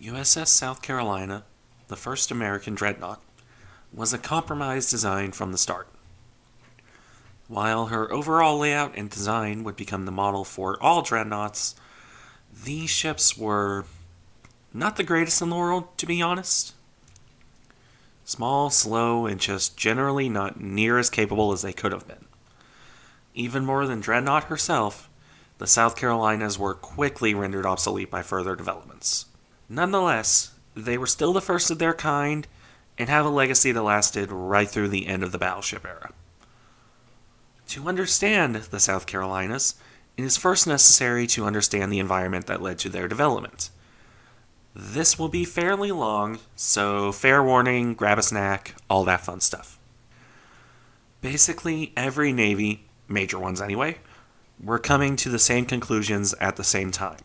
USS South Carolina, the first American dreadnought, was a compromise design from the start. While her overall layout and design would become the model for all dreadnoughts, these ships were not the greatest in the world, to be honest. Small, slow, and just generally not near as capable as they could have been. Even more than Dreadnought herself, the South Carolinas were quickly rendered obsolete by further developments. Nonetheless, they were still the first of their kind and have a legacy that lasted right through the end of the battleship era. To understand the South Carolinas, it is first necessary to understand the environment that led to their development. This will be fairly long, so fair warning, grab a snack, all that fun stuff. Basically, every Navy, major ones anyway, were coming to the same conclusions at the same time.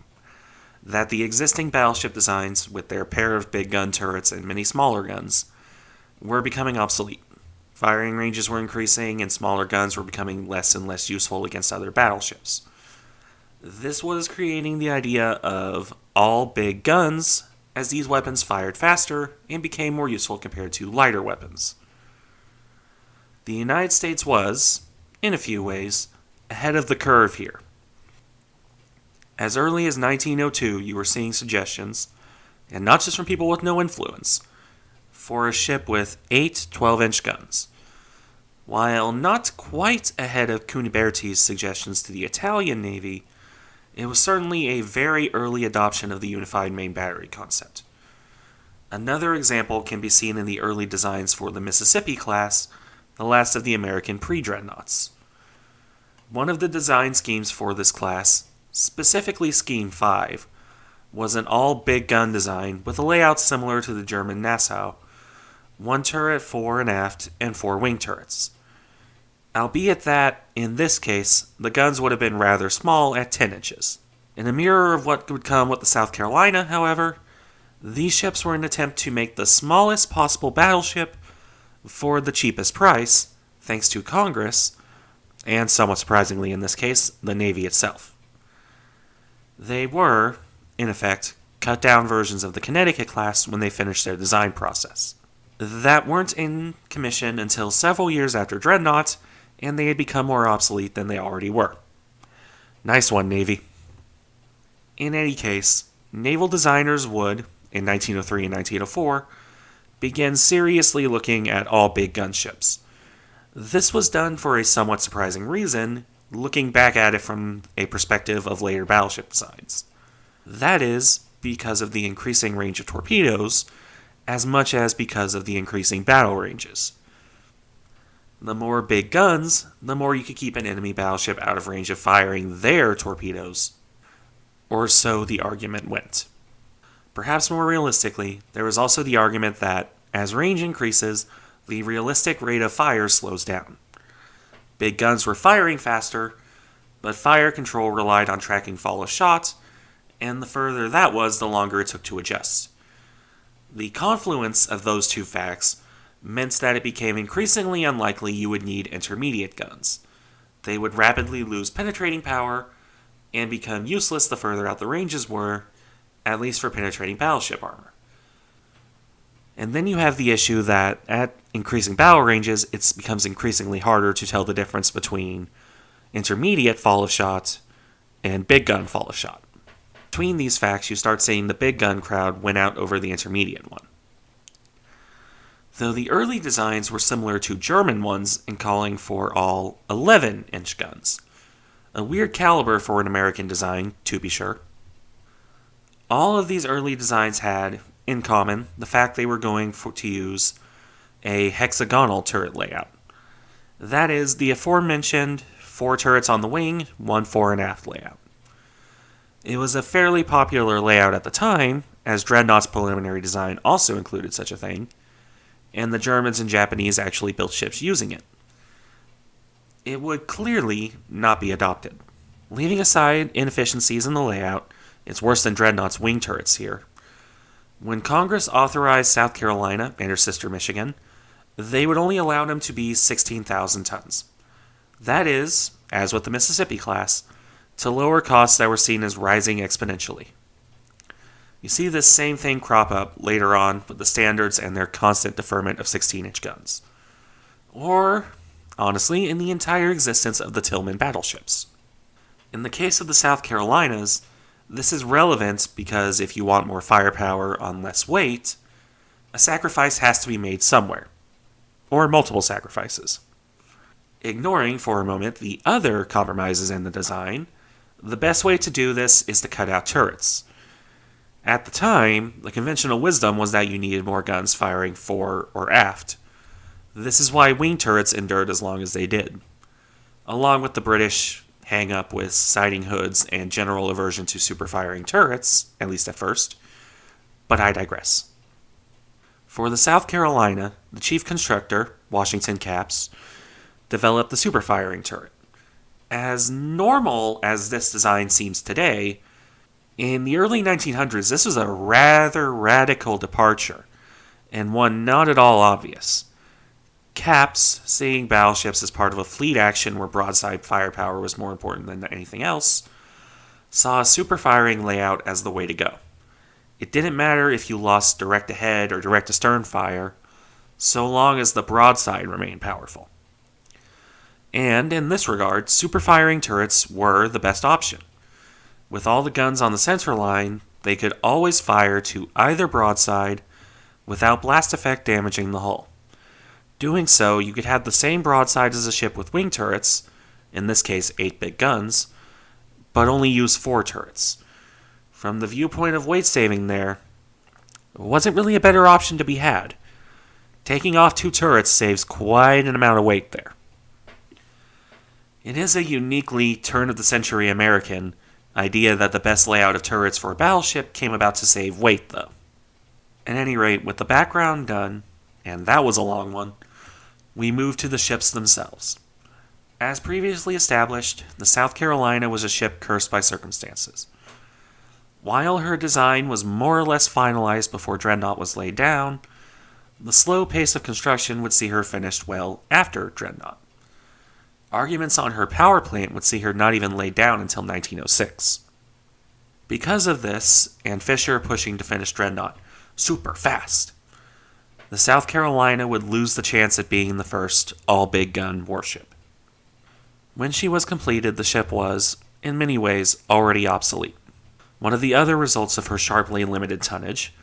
That the existing battleship designs, with their pair of big gun turrets and many smaller guns, were becoming obsolete. Firing ranges were increasing, and smaller guns were becoming less and less useful against other battleships. This was creating the idea of all big guns, as these weapons fired faster and became more useful compared to lighter weapons. The United States was, in a few ways, ahead of the curve here. As early as 1902, you were seeing suggestions, and not just from people with no influence, for a ship with 8 12-inch guns. While not quite ahead of Cuniberti's suggestions to the Italian Navy, it was certainly a very early adoption of the unified main battery concept. Another example can be seen in the early designs for the Mississippi class, the last of the American pre-dreadnoughts. One of the design schemes for this class, specifically Scheme 5, was an all-big gun design with a layout similar to the German Nassau, 1 turret fore and aft, and 4 wing turrets. Albeit that, in this case, the guns would have been rather small at 10 inches. In a mirror of what would come with the South Carolina, however, these ships were an attempt to make the smallest possible battleship for the cheapest price, thanks to Congress, and somewhat surprisingly in this case, the Navy itself. They were, in effect, cut-down versions of the Connecticut class when they finished their design process. That weren't in commission until several years after Dreadnought, and they had become more obsolete than they already were. Nice one, Navy. In any case, naval designers would, in 1903 and 1904, begin seriously looking at all big gunships. This was done for a somewhat surprising reason, looking back at it from a perspective of later battleship designs. That is, because of the increasing range of torpedoes, as much as because of the increasing battle ranges. The more big guns, the more you could keep an enemy battleship out of range of firing their torpedoes. Or so the argument went. Perhaps more realistically, there was also the argument that, as range increases, the realistic rate of fire slows down. Big guns were firing faster, but fire control relied on tracking fall of shot, and the further that was, the longer it took to adjust. The confluence of those two facts meant that it became increasingly unlikely you would need intermediate guns. They would rapidly lose penetrating power and become useless the further out the ranges were, at least for penetrating battleship armor. And then you have the issue that at increasing battle ranges, it becomes increasingly harder to tell the difference between intermediate fall of shot and big gun fall of shot. Between these facts, you start seeing the big gun crowd win out over the intermediate one. Though the early designs were similar to German ones in calling for all 11-inch guns. A weird caliber for an American design, to be sure. All of these early designs had, in common, the fact they were going to use a hexagonal turret layout. That is, the aforementioned 4 turrets on the wing, 1 fore and aft layout. It was a fairly popular layout at the time, as Dreadnought's preliminary design also included such a thing, and the Germans and Japanese actually built ships using it. It would clearly not be adopted. Leaving aside inefficiencies in the layout, it's worse than Dreadnought's wing turrets here. When Congress authorized South Carolina and her sister Michigan, they would only allow them to be 16,000 tons. That is, as with the Mississippi class, to lower costs that were seen as rising exponentially. You see this same thing crop up later on with the standards and their constant deferment of 16-inch guns. Or, honestly, in the entire existence of the Tillman battleships. In the case of the South Carolinas, this is relevant because if you want more firepower on less weight, a sacrifice has to be made somewhere. Or multiple sacrifices. Ignoring for a moment the other compromises in the design, the best way to do this is to cut out turrets. At the time, the conventional wisdom was that you needed more guns firing fore or aft. This is why wing turrets endured as long as they did, along with the British hang-up with siding hoods and general aversion to superfiring turrets, at least at first, but I digress. For the South Carolina, the chief constructor, Washington Capps, developed the superfiring turret. As normal as this design seems today, in the early 1900s this was a rather radical departure, and one not at all obvious. Capps, seeing battleships as part of a fleet action where broadside firepower was more important than anything else, saw a superfiring layout as the way to go. It didn't matter if you lost direct ahead or direct astern fire, so long as the broadside remained powerful. And in this regard, superfiring turrets were the best option. With all the guns on the center line, they could always fire to either broadside without blast effect damaging the hull. Doing so, you could have the same broadside as a ship with wing turrets, in this case 8 big guns, but only use 4 turrets. From the viewpoint of weight saving there, it wasn't really a better option to be had. Taking off 2 turrets saves quite an amount of weight there. It is a uniquely turn-of-the-century American idea that the best layout of turrets for a battleship came about to save weight, though. At any rate, with the background done, and that was a long one, we move to the ships themselves. As previously established, the South Carolina was a ship cursed by circumstances. While her design was more or less finalized before Dreadnought was laid down, the slow pace of construction would see her finished well after Dreadnought. Arguments on her power plant would see her not even laid down until 1906. Because of this, and Fisher pushing to finish Dreadnought super fast, the South Carolina would lose the chance at being the first all-big gun warship. When she was completed, the ship was, in many ways, already obsolete. One of the other results of her sharply limited tonnage,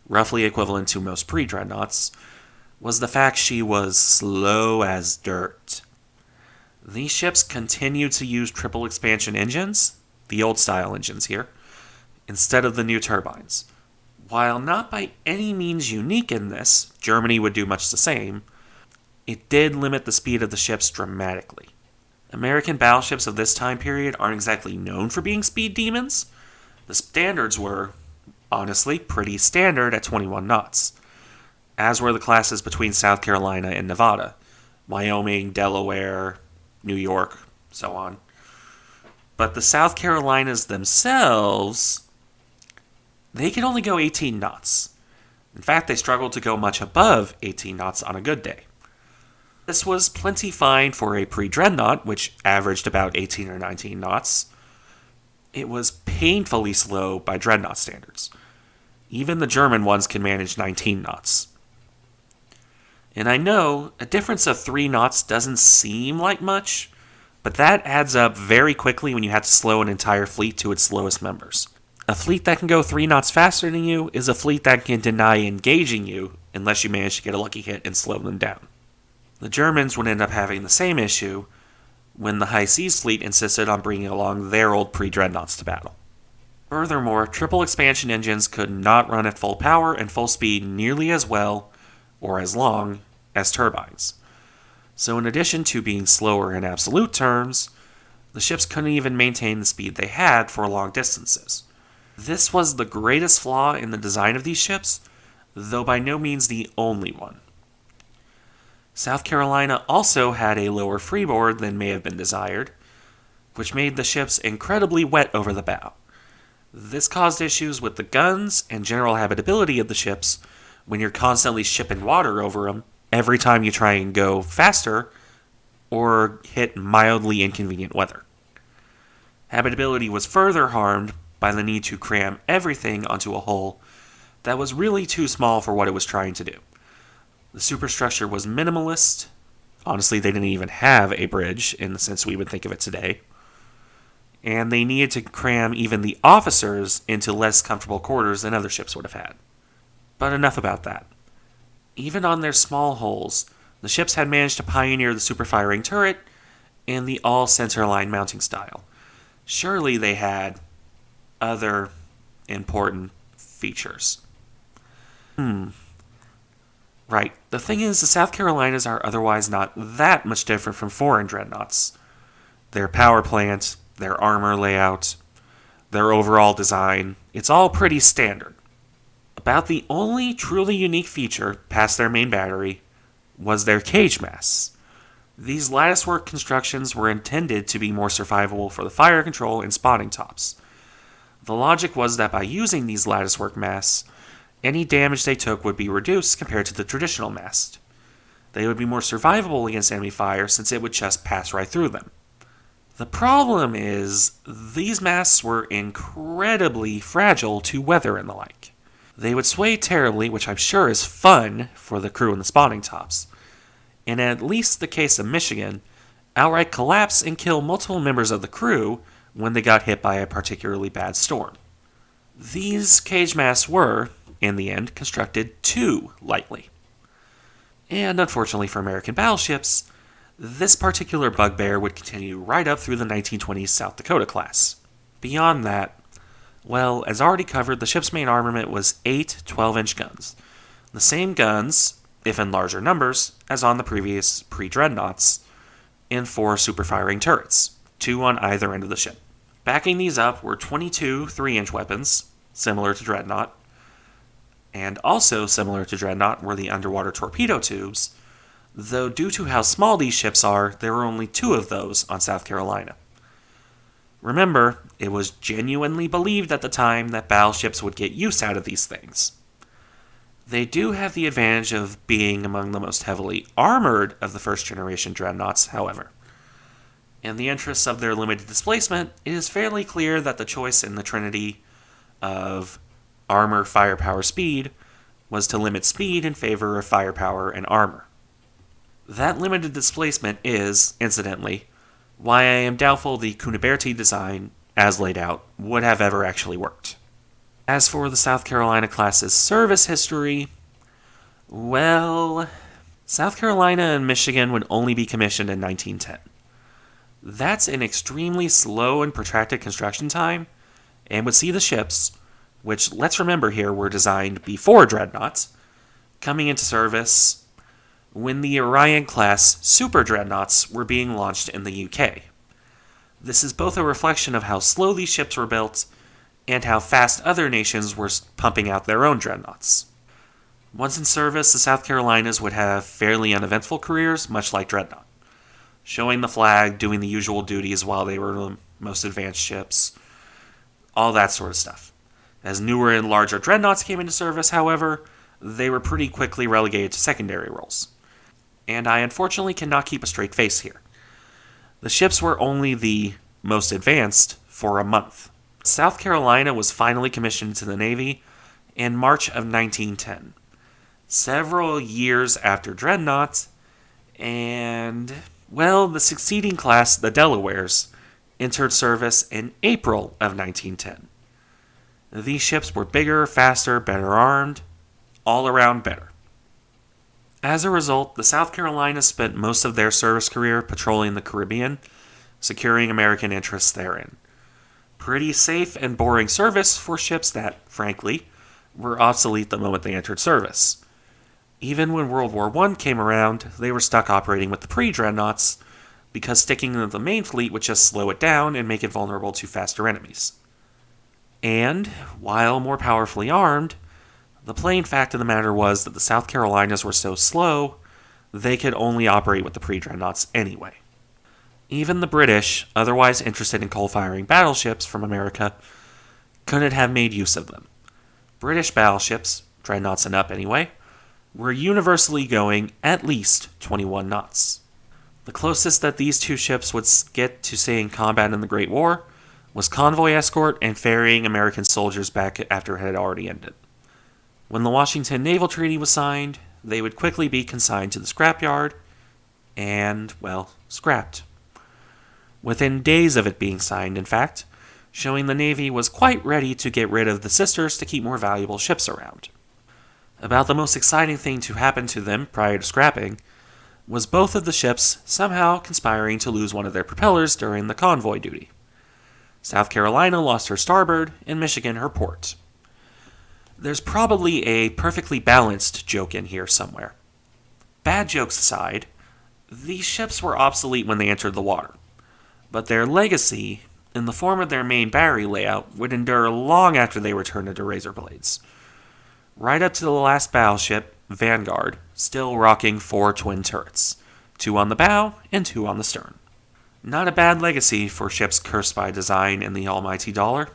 roughly equivalent to most pre-dreadnoughts, was the fact she was slow as dirt. These ships continued to use triple expansion engines, the old-style engines here, instead of the new turbines. While not by any means unique in this, Germany would do much the same, it did limit the speed of the ships dramatically. American battleships of this time period aren't exactly known for being speed demons. The standards were, honestly, pretty standard at 21 knots, as were the classes between South Carolina and Nevada, Wyoming, Delaware, New York, so on. But the South Carolinas themselves, they could only go 18 knots. In fact, they struggled to go much above 18 knots on a good day. This was plenty fine for a pre-dreadnought, which averaged about 18 or 19 knots. It was painfully slow by dreadnought standards. Even the German ones can manage 19 knots. And I know a difference of 3 knots doesn't seem like much, but that adds up very quickly when you have to slow an entire fleet to its slowest members. A fleet that can go 3 knots faster than you is a fleet that can deny engaging you unless you manage to get a lucky hit and slow them down. The Germans would end up having the same issue when the High Seas Fleet insisted on bringing along their old pre-dreadnoughts to battle. Furthermore, triple expansion engines could not run at full power and full speed nearly as well, or as long, as turbines. So in addition to being slower in absolute terms, the ships couldn't even maintain the speed they had for long distances. This was the greatest flaw in the design of these ships, though by no means the only one. South Carolina also had a lower freeboard than may have been desired, which made the ships incredibly wet over the bow. This caused issues with the guns and general habitability of the ships when you're constantly shipping water over them every time you try and go faster or hit mildly inconvenient weather. Habitability was further harmed by the need to cram everything onto a hull that was really too small for what it was trying to do. The superstructure was minimalist. Honestly, they didn't even have a bridge in the sense we would think of it today. And they needed to cram even the officers into less comfortable quarters than other ships would have had. But enough about that. Even on their small hulls, the ships had managed to pioneer the superfiring turret and the all-centerline mounting style. Surely they had other important features. Right. The thing is, the South Carolinas are otherwise not that much different from foreign dreadnoughts. Their power plant, their armor layout, their overall design, it's all pretty standard. About the only truly unique feature past their main battery was their cage masts. These latticework constructions were intended to be more survivable for the fire control and spotting tops. The logic was that by using these latticework masts, any damage they took would be reduced compared to the traditional mast. They would be more survivable against enemy fire since it would just pass right through them. The problem is, these masts were incredibly fragile to weather and the like. They would sway terribly, which I'm sure is fun for the crew and the spotting tops, and in at least the case of Michigan, outright collapse and kill multiple members of the crew when they got hit by a particularly bad storm. These cage masts were, in the end, constructed too lightly. And unfortunately for American battleships, this particular bugbear would continue right up through the 1920s South Dakota class. Beyond that, well, as already covered, the ship's main armament was 8 12-inch guns. The same guns, if in larger numbers, as on the previous pre-Dreadnoughts, and 4 superfiring turrets, 2 on either end of the ship. Backing these up were 22 3-inch weapons, similar to Dreadnought, and also similar to Dreadnought were the underwater torpedo tubes, though due to how small these ships are, there were only 2 of those on South Carolina. Remember, it was genuinely believed at the time that battleships would get use out of these things. They do have the advantage of being among the most heavily armored of the first generation Dreadnoughts, however. In the interests of their limited displacement, it is fairly clear that the choice in the trinity of armor, firepower, speed was to limit speed in favor of firepower and armor. That limited displacement is, incidentally, why I am doubtful the Cuniberti design, as laid out, would have ever actually worked. As for the South Carolina class's service history, well, South Carolina and Michigan would only be commissioned in 1910. That's an extremely slow and protracted construction time, and would see the ships, which, let's remember here, were designed before Dreadnoughts, coming into service when the Orion-class super Dreadnoughts were being launched in the UK. This is both a reflection of how slow these ships were built and how fast other nations were pumping out their own Dreadnoughts. Once in service, the South Carolinas would have fairly uneventful careers, much like Dreadnought, showing the flag, doing the usual duties while they were the most advanced ships, all that sort of stuff. As newer and larger Dreadnoughts came into service, however, they were pretty quickly relegated to secondary roles. And I unfortunately cannot keep a straight face here. The ships were only the most advanced for a month. South Carolina was finally commissioned to the Navy in March of 1910, several years after Dreadnought, and, well, the succeeding class, the Delawares, entered service in April of 1910. These ships were bigger, faster, better armed, all around better. As a result, the South Carolina spent most of their service career patrolling the Caribbean, securing American interests therein. Pretty safe and boring service for ships that, frankly, were obsolete the moment they entered service. Even when World War I came around, they were stuck operating with the pre-Dreadnoughts because sticking to the main fleet would just slow it down and make it vulnerable to faster enemies. And, while more powerfully armed, the plain fact of the matter was that the South Carolinas were so slow, they could only operate with the pre-Dreadnoughts anyway. Even the British, otherwise interested in coal-firing battleships from America, couldn't have made use of them. British battleships, Dreadnoughts and up anyway, were universally going at least 21 knots. The closest that these two ships would get to staying in combat in the Great War was convoy escort and ferrying American soldiers back after it had already ended. When the Washington Naval Treaty was signed, they would quickly be consigned to the scrapyard and, well, scrapped. Within days of it being signed, in fact, showing the Navy was quite ready to get rid of the sisters to keep more valuable ships around. About the most exciting thing to happen to them prior to scrapping was both of the ships somehow conspiring to lose one of their propellers during the convoy duty. South Carolina lost her starboard and Michigan her port. There's probably a perfectly balanced joke in here somewhere. Bad jokes aside, these ships were obsolete when they entered the water, but their legacy, in the form of their main battery layout, would endure long after they were turned into razor blades. Right up to the last battleship, Vanguard, still rocking 4 twin turrets, 2 on the bow and 2 on the stern. Not a bad legacy for ships cursed by design and the almighty dollar.